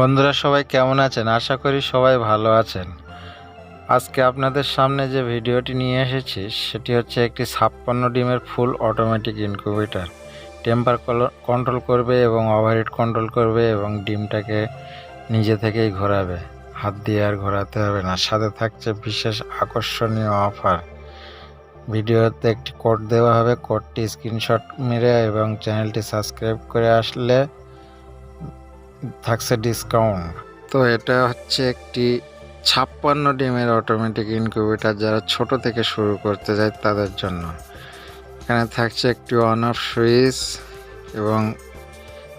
বন্ধুরা সবাই কেমন আছেন? আশা করি সবাই ভালো আছেন। আজকে আপনাদের সামনে যে ভিডিওটি নিয়ে এসেছি সেটি হচ্ছে একটি 56 ডিমের full automatic incubator. Temper control করবে এবং ওভারহিট কন্ট্রোল করবে এবং ডিমটাকে নিজে থেকেই ঘোরাবে, হাত দিয়ে আর ঘোরাতে হবে না। সাথে থাকছে বিশেষ আকর্ষণীয় অফার। ভিডিওতে একটি কোড দেওয়া হবে, কোডটি স্ক্রিনশট মেরে এবং চ্যানেলটি সাবস্ক্রাইব করে আসলে থাকছে ডিসকাউন্ট। তো এটা হচ্ছে একটি 56 ডিমের অটোমেটিক ইনকিউবেটর, যারা ছোট থেকে শুরু করতে যায় তাদের জন্য। এখানে থাকছে একটি অন অফ সুইচ এবং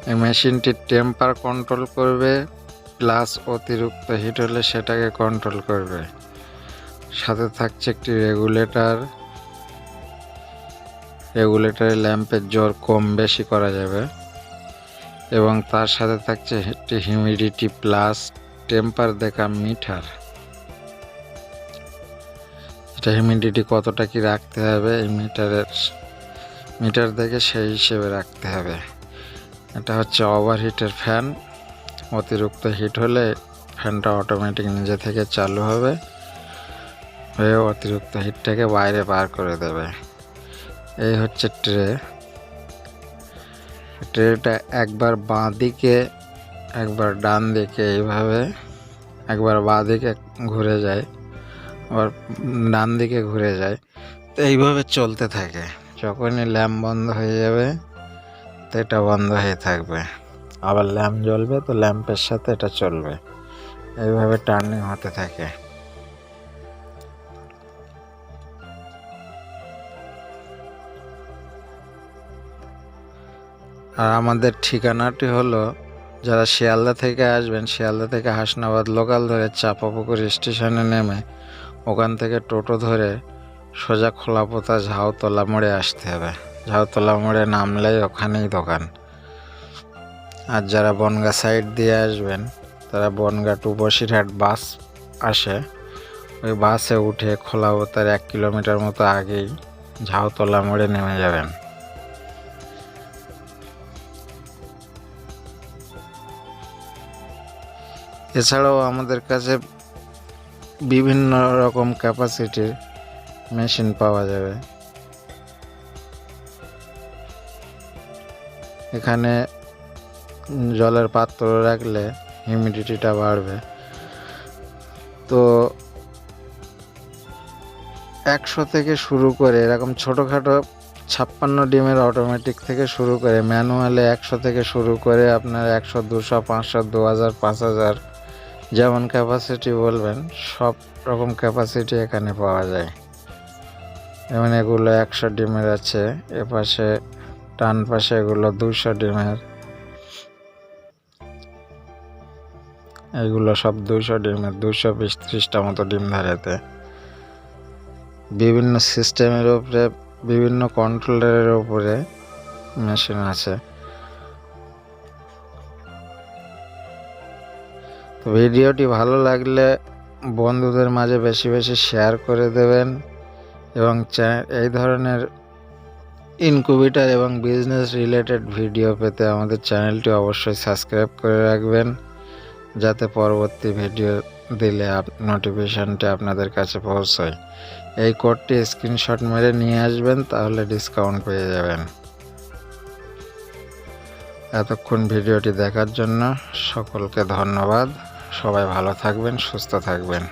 এই মেশিনটি টেম্পার কন্ট্রোল করবে, প্লাস অতিরিক্ত হিট হলে সেটাকে কন্ট্রোল করবে। সাথে থাকছে একটি রেগুলেটরে ল্যাম্পের জোর কম বেশি করা যাবে এবং তার সাথে থাকছে একটি হিউমিডিটি প্লাস টেম্পার দেখা মিটার। এটা হিউমিডিটি কতটা কি রাখতে হবে এই মিটার দেখে সেই হিসেবে রাখতে হবে। এটা হচ্ছে ওভারহিটের ফ্যান। অতিরিক্ত হিট হলে ফ্যানটা অটোমেটিক নিজে থেকে চালু হবে হয়ে অতিরিক্ত হিটটাকে বাইরে বার করে দেবে। এই হচ্ছে ট্রেটা একবার বাঁ দিকে একবার ডান দিকে এইভাবে, একবার বাঁ দিকে ঘুরে যায় আবার ডান দিকে ঘুরে যায়। তো এইভাবে চলতে থাকে। যখনই ল্যাম্প বন্ধ হয়ে যাবে তো এটা বন্ধ হয়ে থাকবে, আবার ল্যাম্প জ্বলবে তো ল্যাম্পের সাথে এটা চলবে। এইভাবে টার্নিং হতে থাকে। আর আমাদের ঠিকানাটি হলো, যারা শিয়ালদা থেকে আসবেন, শিয়ালদা থেকে হাসনাবাদ লোকাল ধরে চাপাপুকুর স্টেশনে নেমে ওখান থেকে টোটো ধরে সোজা খোলাপোতা ঝাউতলা মোড়ে আসতে হবে। ঝাউতলা মোড়ে নামলেই ওখানেই দোকান। আর যারা বনগাঁ সাইড দিয়ে আসবেন তারা বনগাঁ টু বসিরহাট বাস আসে, ওই বাসে উঠে খোলাপোতার 1 কিলোমিটার মতো আগেই ঝাউতলা মোড়ে নেমে যাবেন। এছাড়াও আমাদের কাছে বিভিন্ন রকম ক্যাপাসিটির মেশিন পাওয়া যাবে। এখানে জলের পাত্র রাখলে হিউমিডিটিটা বাড়বে। তো 100 থেকে শুরু করে এরকম ছোটোখাটো 56 ডিমের অটোমেটিক থেকে শুরু করে ম্যানুয়ালে 100 থেকে শুরু করে আপনার 100, 200, 500, 2000, 5000 যেমন ক্যাপাসিটি বলবেন সব রকম ক্যাপাসিটি এখানে পাওয়া যায়। যেমন এগুলো 100 ডিমের আছে, এপাশে ডান পাশে এগুলো 200 ডিমের, এগুলো সব 200 ডিমের, 220-30টা মতো ডিম ধরেতে। বিভিন্ন সিস্টেমের উপরে, বিভিন্ন কন্ট্রোলারের উপরে মেশিন আছে। তো ভিডিওটি ভালো লাগলে বন্ধুদের মাঝে বেশি বেশি শেয়ার করে দেবেন এবং এই ধরনের ইনকিউবেটর এবং বিজনেস রিলেটেড ভিডিও পেতে আমাদের চ্যানেলটি অবশ্যই সাবস্ক্রাইব করে রাখবেন, যাতে পরবর্তী ভিডিও দিলে নোটিফিকেশনটি আপনাদের কাছে পৌঁছয়। এই কোডটি স্ক্রিনশট মেরে নিয়ে আসবেন, তাহলে ডিসকাউন্ট পেয়ে যাবেন। এতক্ষণ ভিডিওটি দেখার জন্য সকলকে ধন্যবাদ। সবাই ভালো থাকবেন, সুস্থ থাকবেন।